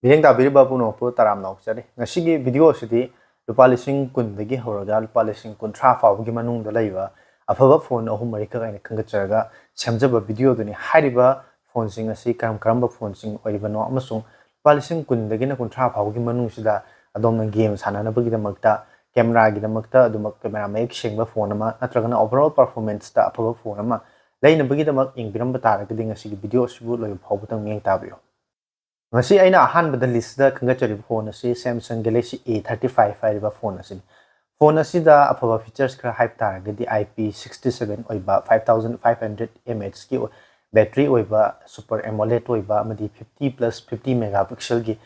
Mireng tabiriba puno pu taram naukchari. Ngasigi video sidi lupa lising kun dagi horoga lupa lising kun tra fawgi manung da laiba afaba phone ahum marika kaina khangacharaga semjaba video duni hariba phone sing asi karamba phone sing oiribano amasung lupa lising kun dagi na kun tra fawgi manung sida adomna game sanana bagi damakta camera gi damakta adumak camera mayek singba phone ama natragana overall performance ta afaba phone ama laina bagi damak ingbiram batara gadi ngasigi video sibu loy phawbutang meng tabiyo. Ngasi aina ahanbada list da khangachari phone asi Samsung Galaxy A35 hariba phone asi. Phone asi da afaba features khara hype taragadi IP67 oiba 5500 mAh ki battery oiba super AMOLED oiba amadi 50+50 megapixel ki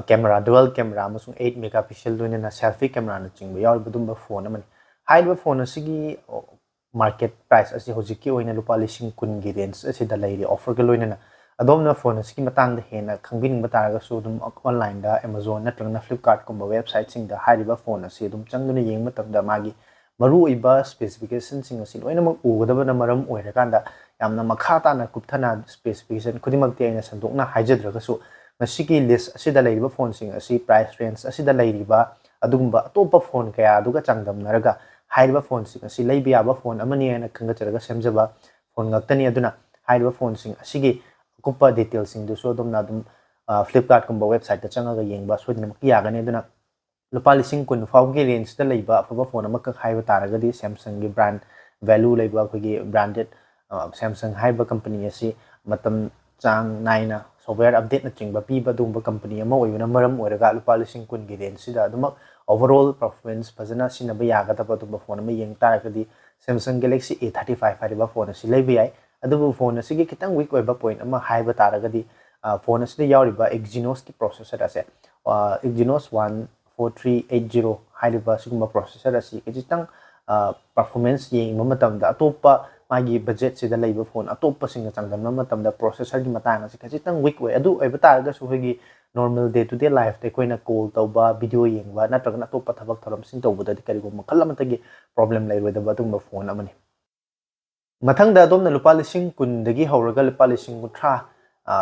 camera dual camera amasung 8 megapixel loinana selfie camera na chingba yawriba dumba phone amani. Hariba phone asi gi market price asi Houjik ki oina lupa lising kun gi range asi da lairi offer ga loinana adomna phone asi matang da hena khangbining bataraga su dum online da Amazon natrangna Flipkart kumba website sing da hariba phone asi dum changduna yeng matamda magi maru iba specification sing asi loina mak ugadaba na maram oirakanda yamna makhata na kupthana specification kudimakti aina sandokna haijadraga su ngasigi list asi da lairiba phone sing asi price range asi da lairiba adugumba atopa phone kaya aduga changdamnaraga hariba phone sing asi laibiya ba phone amani aina khangacharaga semjaba phone ngaktani aduna hariba phone sing asigi kupa details sing duso dum na dum Flipkart kumba website ta changaga yengba sodina makiya gane duna lupa lising kun fawgi range ta leiba afaba phone amaka haiba taragadi Samsung gi brand value leiba khogi branded Samsung haiba company asi matam chang naina software update na chingba piba dumba company ama oibuna maram oiraga lupa lising kun gi range sida dum overall performance fazana sinaba yaga ta dumba phone ama yeng taragadi Samsung Galaxy A35 hariba phone asi leiba yai adubu phone asigi kitang weak oiba point ama haiba taragadi phone asida yawriba Exynos ki processor ase Exynos 14380 hariba siguma processor asi kitang performance yeng matamda atopa magi budget sida leiba phone atopa singa changdamna matamda processor gi matang asi kitang weak oi adu oiba taraga su hogi normal day to day life te koina call tawba video yengba natraga atopa thabak thoram sin tawbada karigo makhal amatagi problem lairoidaba dumba phone amani. Mathang da domna lupa lising kun dagi hawraga lupa lising kutra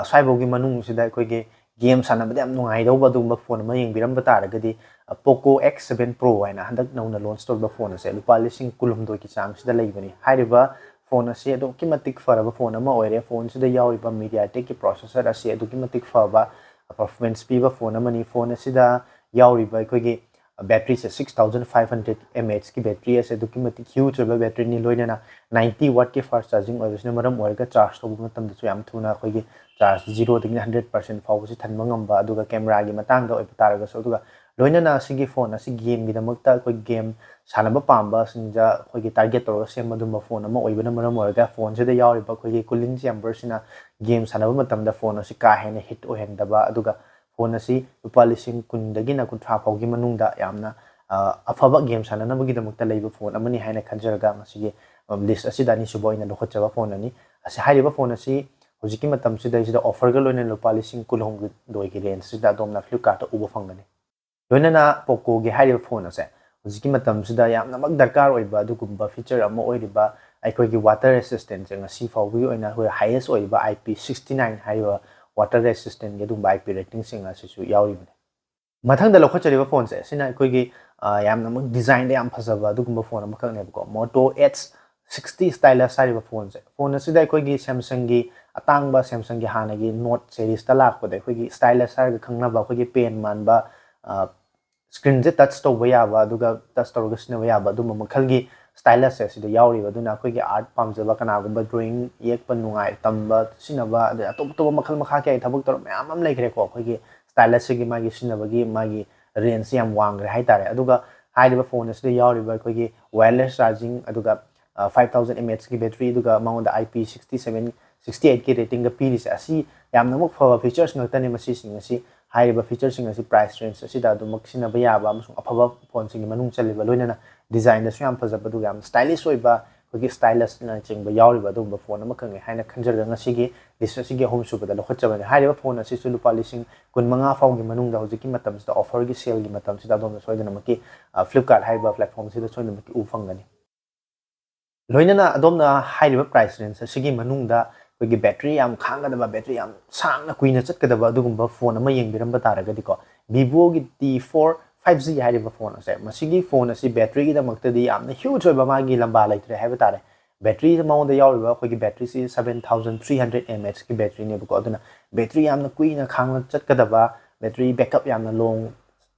swaibogi manung sida koige game sanabada yam nungai dawba dumba phone ma yengbiram bataragadi Poco X7 Pro aina handak nauna launch tawba phone ase lupa lising kulumdoi ki chang sida leibani hariba phone ase adu kimatik faraba phone ama oire phone sida yawriba MediaTek ki processor ase adu kimatik faba performance piba phone amani phone asida yawriba koige battery se 6500 mAh ki battery ase documentic huge battery ni loinana 90 watt ki fast charging obviously maram oiga charge to matam da yam thuna khoi charge 0 ding 100% fawb si thanba ngamba aduga camera gi matang da oipataraga so aduga loinana sigi phone asi game gi damakta khoi game sanaba pamba sinja khoi gi target to sem madum phone ama oibana maram oiga phone se da yawri ba khoi gi cooling chamber sina game sanaba matam da phone asi ka hena hit ohendaba aduga phone asi lupa lising kun dagi na kun tra fawgi manungda yamna afaba game sanana bagi damakta leiba phone amani haina khanjaraga ngasigi list asi dani suboina lokhochaba phone ani asi hariba phone asi hojiki matam sida sida offer ga loina lupa lising kulhong doi gi range sida domna Flipkart ta uba fangani loinana Poco gi hariba phone ase hojiki matam sida yamna mak darkar oiba dugumba feature ama oiriba aikoi gi water resistant ngasi fawgi oina highest oiba IP69 hariba water resistant ge dumba IP rating sing asisu yawribane mathang da lokhochariba phone se sina koi gi yamna mak design da yam phasaba dugumba phone ama khakne ko Moto H60 stylus hariba phone se phone asida koi gi Samsung gi atangba Samsung gi hana gi Note series ta lakpa da koi gi stylus har ga khangnaba koi gi pen manba screen je touch to baya ba duga touch to ga sina baya ba dum makhal gi stylus se sida yawriba duna koi gi art pamjaba kana gumba drawing yek pan nungai tamba sinaba da top top makhal makha ke thabak tor mayam am laikre ko koi gi stylus gi magi sinaba gi magi range yam wangre hai tare aduga haiba phone asida yawriba koi gi wireless charging aduga 5000 mAh ki battery aduga maunda IP67 68 ki rating ga piris asi yamna muk phaba features ngakta ni masi sing asi haiba features sing asi price range asida adu maksina ba yaba amasung afaba phone sing manung chaliba loinana design da syam phajaba du yam stylish oiba kogi stylus na chingba yawriba du phone ama khange haina khanjarga ngasi gi list asi gi home super da lokhochaba haiba phone asi su lupa lising kun manga faw gi manung da hojiki matam da offer gi sale gi matam sida dom soidana maki Flipkart haiba platform sida soidana maki u fangani loinana adomna haiba price range asi gi manung da ꯑꯩꯈꯣꯏꯒꯤ battery ꯌꯥꯝ ꯈꯥꯡꯒꯗꯕ battery ꯌꯥꯝ ꯁꯥꯡꯅ ꯀꯨꯏꯅ ꯆꯠꯀꯗꯕ ꯑꯗꯨꯒꯨꯝꯕ phone ꯑꯃ ꯌꯦꯡꯕꯤꯔꯝꯕ ꯇꯥꯔꯒꯗꯤꯀꯣ ꯚꯤꯚꯣꯒꯤ T4 5G ꯍꯥꯏꯔꯤꯕ phone ꯑꯁꯦ ꯃꯁꯤꯒꯤ ꯐꯣꯟ ꯑꯁꯤ ꯕꯦꯇ꯭ꯔꯤꯒꯤꯗꯃꯛꯇꯗꯤ ꯌꯥꯝꯅ ꯍ꯭ꯌꯨꯖ ꯑꯣꯏꯕ ꯃꯥꯒꯤ ꯂꯝꯕꯥ ꯂꯩꯇ꯭ꯔꯦ ꯍꯥꯏꯕ ꯇꯥꯔꯦ ꯕꯦꯇ꯭ꯔꯤ ꯃꯉꯣꯟꯗ ꯌꯥꯎꯔꯤꯕ ꯑꯩꯈꯣꯏꯒꯤ ꯕꯦꯇ꯭ꯔꯤꯁꯤ 7300 mAh ꯒꯤ ꯕꯦꯇ꯭ꯔꯤꯅꯦꯕꯀꯣ ꯑꯗꯨꯅ ꯕꯦꯇ꯭ꯔꯤ ꯌꯥꯝꯅ ꯀꯨꯏꯅ ꯈꯥꯡꯅ ꯆꯠꯀꯗꯕ ꯕꯦꯇ꯭ꯔꯤ ꯕꯦꯀअꯞ ꯌꯥꯝꯅ ꯂꯣꯡ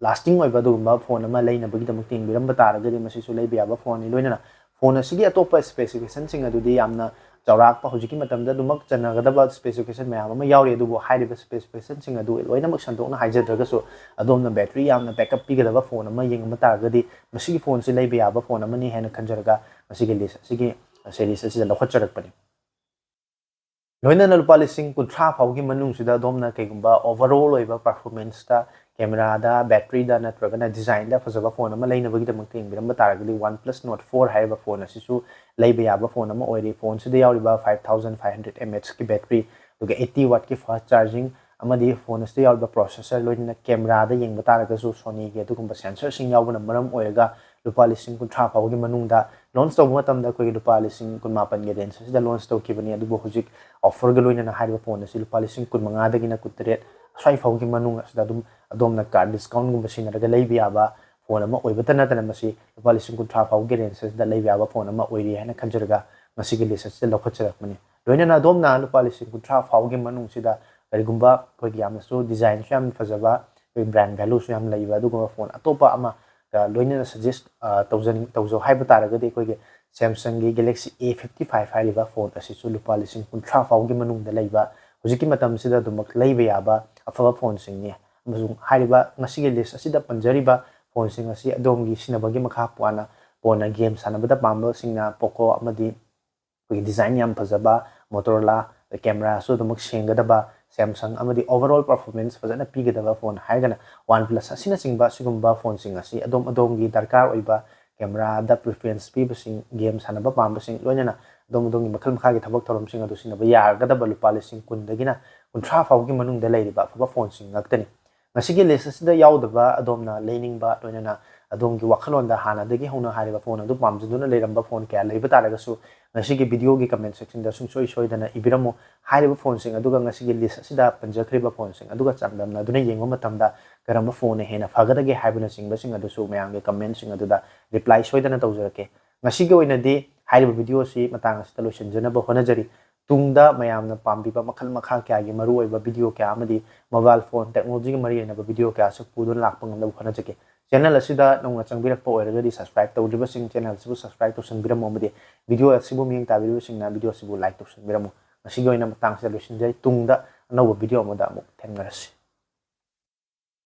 lasting ꯑꯣꯏꯕ ꯑꯗꯨꯒꯨꯝꯕ ꯐꯣꯟ ꯑꯃ ꯂꯩꯅꯕꯒꯤꯗꯃꯛꯇ ꯌꯦꯡꯕꯤꯔꯝꯕ ꯇꯥꯔꯒꯗꯤ ꯃꯁꯤꯁꯨ ꯂꯩꯕ ꯌꯥꯕ ꯐꯣꯟꯅꯤ ꯂꯣꯏꯅꯅ ꯐꯣꯟ ꯑꯁꯤꯒꯤ ꯑꯇꯣꯞꯄ ꯁ꯭ꯄꯦꯁꯤꯐꯤꯀꯦꯁꯟꯁꯤꯡ ꯑꯗꯨꯗꯤ ꯌꯥꯝꯅ ꯆꯥꯎꯔꯥꯛꯄ ꯍꯧꯖꯤꯛꯀꯤ ꯃꯇꯝꯗ ꯑꯗꯨꯃꯛ ꯆꯟꯅꯒꯗꯕ ꯁ꯭ꯄꯦꯁꯤꯐꯤꯀꯦꯁꯟ ꯃꯌꯥꯝ ꯑꯃ ꯌꯥꯎꯔꯤ ꯑꯗꯨꯕꯨ ꯍꯥꯏꯔꯤꯕ ꯁ꯭ꯄꯦꯁꯤꯐꯤꯀꯦꯁꯟꯁꯤꯡ ꯑꯗꯨ ꯂꯣꯏꯅꯃꯛ ꯁꯟꯗꯣꯛꯅ ꯍꯥꯏꯖꯗ꯭ꯔꯒꯁꯨ ꯑꯗꯣꯝꯅ ꯕꯦꯇ꯭ꯔꯤ ꯌꯥꯝꯅ ꯕꯦꯀअꯞ ꯄꯤꯒꯗꯕ ꯐꯣꯟ ꯑꯃ ꯌꯦꯡꯕ ꯇꯥꯔꯒꯗꯤ ꯃꯁꯤꯒꯤ ꯐꯣꯟꯁꯤ ꯂꯩꯕ ꯌꯥꯕ ꯐꯣꯟ ꯑꯃꯅꯤ ꯍꯥꯏꯅ ꯈꯟꯖꯔꯒ ꯃꯁꯤꯒꯤ ꯂꯤꯁ ꯑꯁꯤꯒꯤ ꯁꯦꯔꯤꯁ ꯑꯁꯤꯗ ꯂꯧꯈꯠꯆꯔꯛꯄꯅꯤ loinana lupa lising kunthra phawgi manungsida adomna kaigumba overall oiba performance ta camera da battery da natragana design da fazaba phone ama leinabagidamukta yengbiram taragadi OnePlus Note 4 haiba phone asisu leiba yaba phone ama oiri phone sida yawriba 5500 mAh ki battery duga 80 watt ki fast charging amadi phone asida yawriba processor loinana camera da yengba taragasu Sony ge adugumba sensor sing yawbana maram oiraga lupa lising kunthra phawgi manungda launch tawba matamda koi lupa lising kunmapan ge range sida launch tawkibani adubu hujik offer ga loinana haiba phone asi lupa lising kunmanga dagina kutret swai phawgi manung asida adum adomna card discount gumba sinaraga leiba yaba phone ama oibata natana masi lupa lising kunthra phawgi range sida leiba yaba phone ama oiri haina khanjaraga masigi list asida lokhacharakmani loinana adomna lupa lising kunthra phawgi manung sida karigumba koigi yamnasu design su yam fazaba koi brand value su yam leiba adugumba phone atopa ama loinana suggest tawzo haiba taragadi koigi Samsung gi Galaxy A55 haiba phone asisu lupa lising kunthra phawgi manungda leiba hujiki matam sida dumak leiba yaba afaba phone singni amazung haiba ngasigi list asida panjariba phone sing asi adomgi sinabagi makha puana pona game sanabada pamba singna Poco amadi koi design yam fazaba Motorola camera so dumak sengadaba Samsung amadi overall performance fazana pigadaba phone haigana OnePlus asina singba sigumba phone sing asi adom gi darkar oiba camera da preference pi basing game sanaba pamba sing loinana dong makhal makha gi thabak thorom sing adu sinaba yargadaba lupa lising kundagina kunthra phawgi manungda leiriba phaba phone sing ngaktani ngasigi list asida yaudaba adomna leiningba loinana adomgi wakhalonda hanadagi hona hariba phone adu pamjaduna leiramba phone kya leiba taragasu ngasigi video gi comment section da sungsoi soidana ibiramo hariba phone sing aduga ngasigi list asida panjakhriba phone sing aduga changdamna aduna yengba matamda karamba phone hena fagadage haibana singba sing adusu mayamge comment sing aduda reply soidana tawjarake ngasigi oinadi hariba video si matang asita loisanjanaba honajari tungda mayamna pambiba makhal makha kya gi maru oiba video kya amadi mobile phone technology gi mari enaba video kya su pudun lakpang ngam honajake channel asida nongna changbirakpa oiragadi subscribe tawdriba sing channel sibu subscribe tawsanbiramo amadi video asibu miyeng tabiru singna video sibu like tawsanbiramo ngasigi oina matang asita loisanjari tungda anouba video amada amuk thengarasi